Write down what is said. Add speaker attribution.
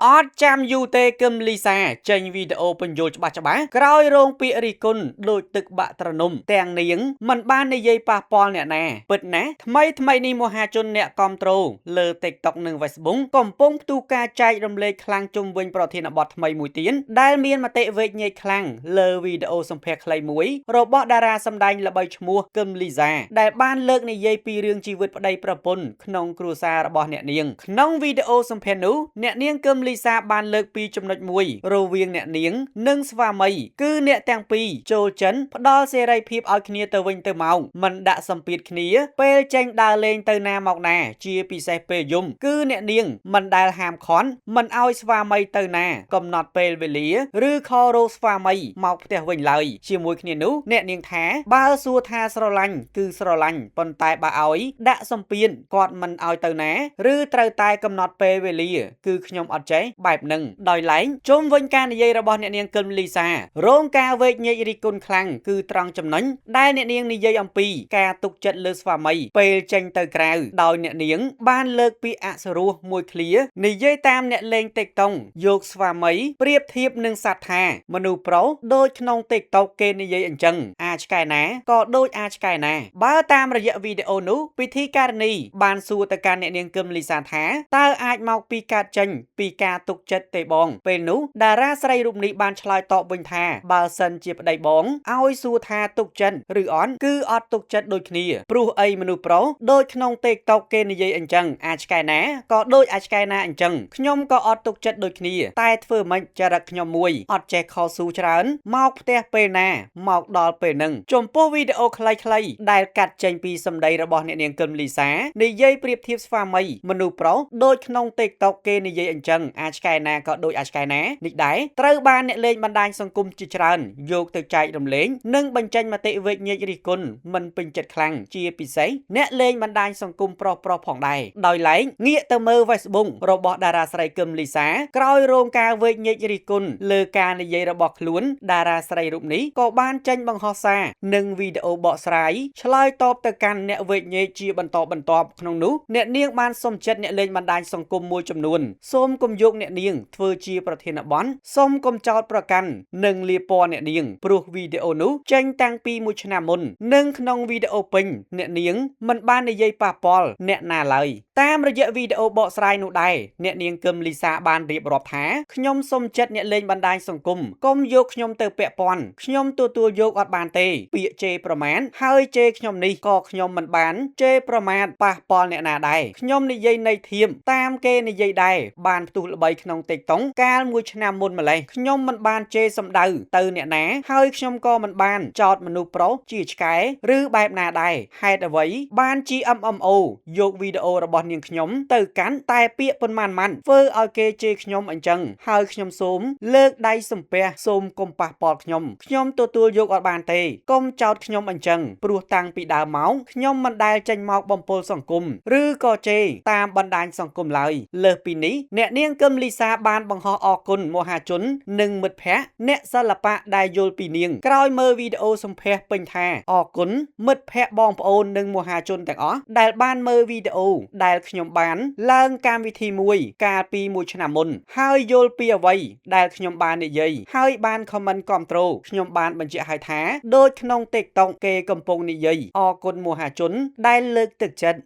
Speaker 1: អត់ចាំយូរទេគឹមលីសាចេញវីដេអូបញ្យល់ច្បាស់ក្រោយរងពាក្យរិះគន់ដូចទឹកបាក់ត្រនំទាំងនាងមិនបាននិយាយប៉ះពាល់អ្នកណាពិតណាថ្មីនេះមហាជនអ្នកគាំទ្រលើ TikTok និង Facebook កំពុងផ្ទុះការចែករំលែកខ្លាំងជុំវិញប្រធានបទថ្មីមួយទៀតដែលមានមតិវែកញែកខ្លាំងលើវីដេអូសម្ភាសន៍ខ្លីមួយរបស់តារាសម្ដែងល្បីឈ្មោះគឹមលីសាដែលបានលើកនិយាយពីរឿងជីវិតប្តីប្រពន្ធក្នុងគ្រួសាររបស់អ្នកនាងក្នុងវីដេអូសម្ភាសន៍នោះអ្នកនាងគឹមលីសាបានលើកពីចំណុចមួយរវាងអ្នកនាងនិងស្វាមីគឺអ្នកទាំងពីរចូលចិនផ្ដល់សេរីភាពឲ្យគ្នាទៅវិញទៅមកមិនដាក់សម្ពាធគ្នាពេលចេញដើរលេងទៅណាមកណាជាពិសេសពេលយំគឺអ្នកនាងមិនដែលហាមឃាត់មិនឲ្យស្វាមីទៅណាកំណត់ពេលវេលាឬខរោស្វាមីមកផ្ទះវិញឡើយជាមួយគ្នានោះអ្នកនាងថាបើសួរថាស្រឡាញ់គឺស្រឡាញ់ប៉ុន្តែបើឲ្យដាក់សម្ពាធគាត់មិនឲ្យទៅណាឬត្រូវតែកំណត់ពេលវេលាគឺខ្ញុំអត់ចេះបែបហ្នឹងដោយឡែកជុំវិញការនិយាយរបស់អ្នកនាងគឹមលីសារងការវែកញែករិះគន់ខ្លាំងគឺត្រង់ចំណុចដែលអ្នកនាងនិយាយអំពីការទុកចិត្តលើស្វាមីពេលចេញទៅក្រៅដោយអ្នកនាងបានលើកពីអសរោះមួយឃ្លានិយាយតាមអ្នកលេង TikTok យកស្វាមីប្រៀបធៀបនឹងសត្វថាមនុស្សប្រុសដូចក្នុង TikTok គេនិយាយអញ្ចឹងអាចឆ្កែណាក៏ដូចអាចឆ្កែណាបើតាមរយៈវីដេអូនោះពិធីការនីបានសួរទៅកាន់អ្នកនាងគឹមលីសាថាតើអាចមកពីការចេញពីការទុកចិត្តទេបងពេលនោះតារាស្រីរូបនេះបានឆ្លើយតបវិញថាបើសិនជាប្តីបងឲ្យសួរថាទុកចិត្តឬអត់គឺអត់ទុកចិត្តដូចគ្នាព្រោះអីមនុស្សប្រុសដូចក្នុង TikTok គេនិយាយអញ្ចឹងអាចឆ្កែណាក៏ដូចអាចឆ្កែណាអញ្ចឹងខ្ញុំក៏អត់ទុកចិត្តដូចគ្នាតែធ្វើមិនចរិតខ្ញុំមួយអត់ចេះខលស៊ូច្រើនមកផ្ទះពេលណាមកដល់ពេលហ្នឹងចំពោះវីដេអូខ្លីៗដែលកាត់ចេញពីសម្ដីរបស់អ្នកនាងគឹមលីសានិយាយប្រៀបធៀបស្វាមីមនុស្សប្រុសដូចក្នុង TikTok គេនិយាយអញ្ចឹងអាចឆ្កែណាក៏ដូចអាចឆ្កែណានេះដែរត្រូវបានអ្នកលេងបណ្ដាញសង្គមជាច្រើនយកទៅចែករំលែកនិងបញ្ចេញមតិវែកញែករិះគន់មិនពេញចិត្តខ្លាំងជាពិសេសអ្នកលេងបណ្ដាញសង្គមប្រុសផងដែរដោយឡែកងាកទៅមើល Facebook របស់តារាស្រីគឹមលីសាក្រោយរងការវែកញែករិះគន់លើការនិយាយរបស់ខ្លួនតារាស្រីរូបនេះក៏បានចេញបង្ហោះសារនិងវីដេអូបកស្រាយឆ្លើយតបទៅកាន់អ្នកវែកញែកជាបន្តបន្ទាប់ក្នុងនោះអ្នកនាងបានសុំចិត្តអ្នកលេងបណ្ដាញសង្គមមួយចំនួនសូមកុំយកអ្នកនាងធ្វើជាប្រធានបទសូមកុំចោទប្រកាន់និងលាពណ៌អ្នកនាងព្រោះវីដេអូនោះចេញតាំងពីមួយឆ្នាំមុននិងក្នុងវីដេអូពេញអ្នកនាងមិនបាននិយាយប៉ះពាល់អ្នកណាឡើយតាមរយៈវីដេអូបកស្រាយនោះដែរអ្នកនាងគឹមលីសាបានរៀបរាប់ថាខ្ញុំសុំចិត្តអ្នកលេងបណ្ដាញសង្គមកុំយកខ្ញុំទៅពាក់ព័ន្ធខ្ញុំទទួលយកអត់បានទេពាក្យជេរប្រមាថហើយជេរខ្ញុំនេះក៏ខ្ញុំមិនបានជេរប្រមាថប៉ះពាល់អ្នកណាដែរខ្ញុំនិយាយន័យធៀបតាមគេនិយាយដែរបានផ្ទុះល្បីក្នុង TikTok កាលមួយឆ្នាំមុនម្លេះខ្ញុំមិនបានជេរសំដៅទៅអ្នកណាហើយខ្ញុំក៏មិនបានចោទមនុស្សប្រុសជាឆ្កែឬបែបណាដែរហេតុអ្វីបាន GMMO យកវីដេអូរបស់នាងខ្ញុំទៅកាន់តែពាក្យប៉ុន្មានធ្វើឲ្យគេជេរខ្ញុំអញ្ចឹងហើយខ្ញុំសូមលើកដៃសំពះសូមកុំប៉ះពាល់ខ្ញុំទទួលយកអត់បានទេកុំចោទខ្ញុំអញ្ចឹងព្រោះតាំងពីដើមមកខ្ញុំមិនដែលចេញមកបំពុលសង្គមឬក៏ជេរតាមបណ្ដាញសង្គមឡើយលើសពីនេះអ្នកនាងគឹមលីសាបានបង្ហោះអរគុណមហាជននិងមិត្តភ័ក្តិអ្នកសិល្បៈដែលយល់ពីនាងក្រោយមើលវីដេអូសម្ភាសន៍ពេញថាអរគុណមិត្តភ័ក្តិបងប្អូននិងមហាជនទាំងអស់ដែលបានមើលវីដេអូដែលខ្ញុំបានឡើងកម្មវិធីមួយកាលពីមួយឆ្នាំមុនហើយយល់ពីអ្វីដែលខ្ញុំបាននិយាយហើយបានខមមិនគាំទ្រខ្ញុំបានបញ្ជាក់ឲ្យថាដូចក្នុង TikTok គេកំពុងនិយាយអរគុណមហាជនដែលលើកទឹកចិត្ត